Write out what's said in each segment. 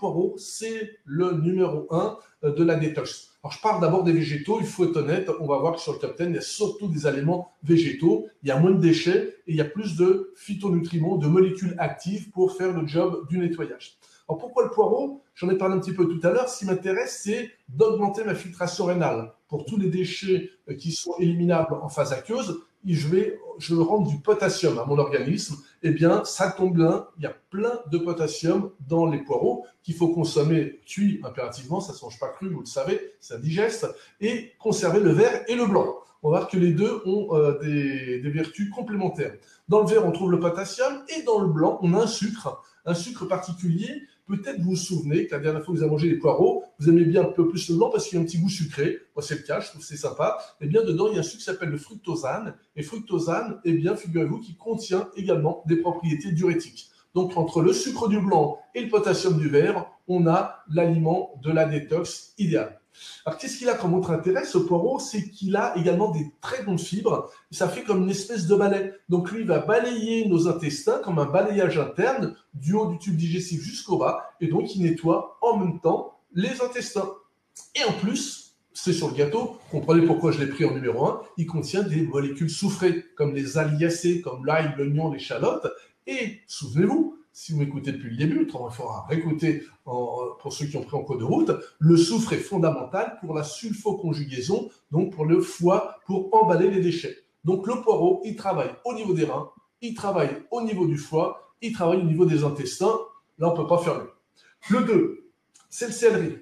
poireau, c'est le numéro 1 de la détox. Alors, je parle d'abord des végétaux. Il faut être honnête, on va voir que sur le top 10, il y a surtout des aliments végétaux. Il y a moins de déchets et il y a plus de phytonutriments, de molécules actives pour faire le job du nettoyage. Alors, pourquoi le poireau? J'en ai parlé un petit peu tout à l'heure. Ce qui m'intéresse, c'est d'augmenter ma filtration rénale. Pour tous les déchets qui sont éliminables en phase aqueuse, je vais rendre du potassium à mon organisme. Eh bien, ça tombe bien, il y a plein de potassium dans les poireaux qu'il faut consommer cuit impérativement, ça ne se mange pas cru, vous le savez, ça digeste, et conserver le vert et le blanc. On va voir que les deux ont des vertus complémentaires. Dans le vert, on trouve le potassium, et dans le blanc, on a un sucre particulier. Peut-être vous vous souvenez que la dernière fois que vous avez mangé des poireaux, vous aimez bien un peu plus le blanc parce qu'il y a un petit goût sucré. Moi, c'est le cas, je trouve que c'est sympa. Eh bien, dedans, il y a un sucre qui s'appelle le fructosane. Et fructosane, eh bien, figurez-vous qu'il contient également des propriétés diurétiques. Donc, entre le sucre du blanc et le potassium du vert, on a l'aliment de la détox idéal. Alors, qu'est-ce qu'il a comme autre intérêt, ce poireau? C'est qu'il a également des très bonnes fibres. Ça fait comme une espèce de balai. Donc, lui, il va balayer nos intestins comme un balayage interne du haut du tube digestif jusqu'au bas. Et donc, il nettoie en même temps les intestins. Et en plus, c'est sur le gâteau, comprenez pourquoi je l'ai pris en numéro 1, il contient des molécules soufrées, comme les aliacées, comme l'ail, l'oignon, l'échalote. Et souvenez-vous, si vous m'écoutez depuis le début, autrement il faudra réécouter pour ceux qui ont pris en cours de route, le soufre est fondamental pour la sulfoconjugaison, donc pour le foie, pour emballer les déchets. Donc le poireau, il travaille au niveau des reins, il travaille au niveau du foie, il travaille au niveau des intestins. Là, on ne peut pas faire mieux. Le 2, c'est le céleri.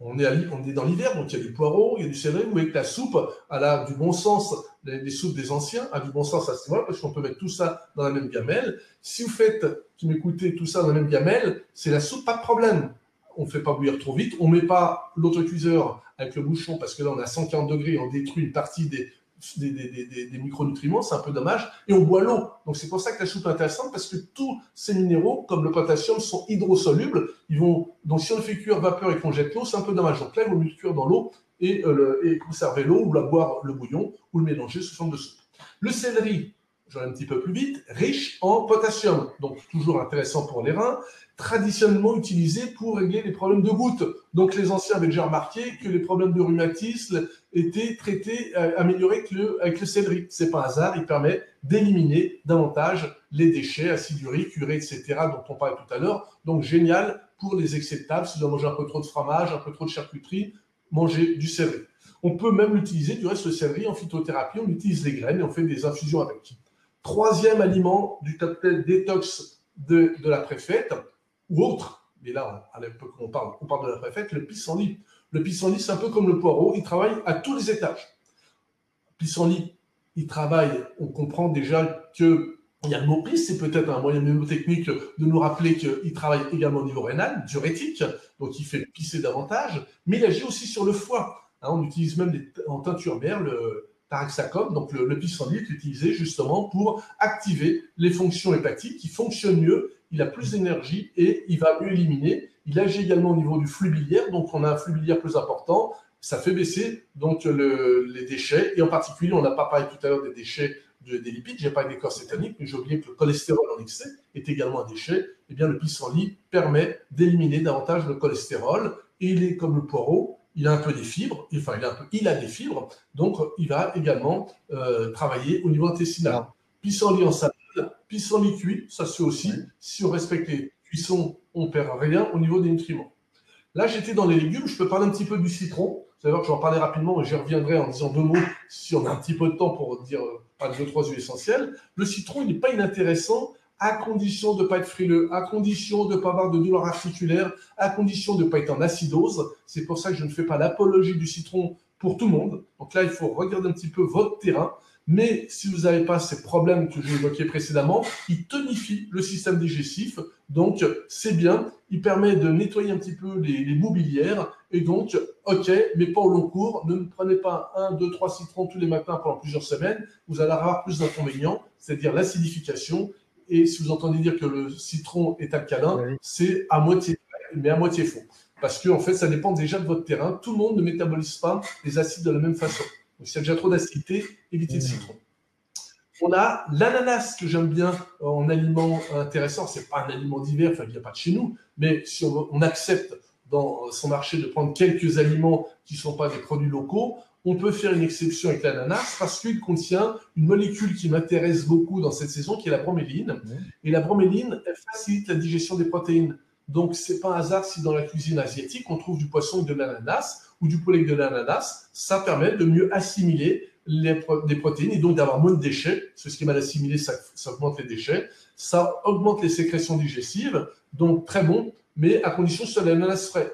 On est dans l'hiver, donc il y a du poireau, il y a du céleri. Vous voyez que la soupe, elle a du bon sens, les soupes des anciens, a du bon sens à ce niveau-là, parce qu'on peut mettre tout ça dans la même gamelle. Si vous faites, qui m'écoutez, tout ça dans la même gamelle, c'est la soupe, pas de problème. On ne fait pas bouillir trop vite, on ne met pas l'autocuiseur avec le bouchon, parce que là, on est à 140 degrés, on détruit une partie des micronutriments, c'est un peu dommage, et on boit l'eau. Donc c'est pour ça que la soupe est intéressante, parce que tous ces minéraux, comme le potassium, sont hydrosolubles. Donc si on le fait cuire vapeur et qu'on jette l'eau, c'est un peu dommage. Donc là, il vaut mieux cuire dans l'eau et conserver l'eau, ou la boire le bouillon, ou le mélanger sous forme de soupe. Le céleri, j'en ai un petit peu plus vite, riche en potassium, donc toujours intéressant pour les reins, traditionnellement utilisé pour régler les problèmes de gouttes. Donc les anciens avaient déjà remarqué que les problèmes de rhumatisme étaient traités, améliorés avec le céleri. C'est pas un hasard, il permet d'éliminer davantage les déchets, acide urique, urée, etc., dont on parlait tout à l'heure. Donc génial pour les excès de table, si vous avez mangé un peu trop de fromage, un peu trop de charcuterie, mangez du céleri. On peut même l'utiliser, du reste, le céleri, en phytothérapie, on utilise les graines et on fait des infusions avec. Troisième aliment du top 10 détox de la préfète, ou autre, mais là, à l'époque où on parle de la préfète, le pissenlit. Le pissenlit, c'est un peu comme le poireau, il travaille à tous les étages. Pissenlit, il travaille, on comprend déjà qu'il y a le mot pisse, c'est peut-être un moyen mnémotechnique de nous rappeler qu'il travaille également au niveau rénal, diurétique, donc il fait pisser davantage, mais il agit aussi sur le foie. On utilise même en teinture mère le taraxacum, donc le pissenlit est utilisé justement pour activer les fonctions hépatiques qui fonctionnent mieux, il a plus d'énergie et il va mieux éliminer. Il agit également au niveau du flux biliaire, donc on a un flux biliaire plus important, ça fait baisser donc les déchets, et en particulier, on n'a pas parlé tout à l'heure des déchets des lipides, j'ai parlé des corps cétoniques, mais j'ai oublié que le cholestérol en excès est également un déchet. Eh bien, le pissenlit permet d'éliminer davantage le cholestérol, et il est comme le poireau, il a un peu des fibres, enfin il a des fibres, donc il va également travailler au niveau intestinal. Pissenlit en salade, pissenlit cuit, ça se fait aussi. Si on respecte les cuissons, on ne perd rien au niveau des nutriments. Là, j'étais dans les légumes, je peux parler un petit peu du citron. Vous allez voir que j'en parlais rapidement, et j'y reviendrai en disant 2 mots si on a un petit peu de temps pour dire 2-3 huiles essentielles. Le citron, il n'est pas inintéressant à condition de ne pas être frileux, à condition de ne pas avoir de douleur articulaire, à condition de ne pas être en acidose. C'est pour ça que je ne fais pas l'apologie du citron pour tout le monde. Donc là, il faut regarder un petit peu votre terrain. Mais si vous n'avez pas ces problèmes que j'ai évoqués précédemment, il tonifie le système digestif. Donc, c'est bien. Il permet de nettoyer un petit peu les boues biliaires. Et donc, OK, mais pas au long cours. Ne prenez pas 1, 2, 3 citrons tous les matins pendant plusieurs semaines. Vous allez avoir plus d'inconvénients, c'est-à-dire l'acidification. Et si vous entendez dire que le citron est alcalin, c'est à moitié vrai, mais à moitié faux. Parce que, en fait, ça dépend déjà de votre terrain. Tout le monde ne métabolise pas les acides de la même façon. Donc, s'il y a déjà trop d'acidité, évitez le citron. On a l'ananas que j'aime bien en aliment intéressant. C'est pas un aliment d'hiver, enfin, il n'y a pas de chez nous, mais si on accepte dans son marché de prendre quelques aliments qui ne sont pas des produits locaux, on peut faire une exception avec l'ananas parce qu'il contient une molécule qui m'intéresse beaucoup dans cette saison, qui est la broméline. Et la broméline, elle facilite la digestion des protéines. Donc, c'est pas un hasard si dans la cuisine asiatique, on trouve du poisson avec de l'ananas ou du poulet avec de l'ananas. Ça permet de mieux assimiler des protéines et donc d'avoir moins de déchets. Parce que ce qui est mal assimilé, ça augmente les déchets. Ça augmente les sécrétions digestives. Donc, très bon, mais à condition que ce soit de l'ananas frais.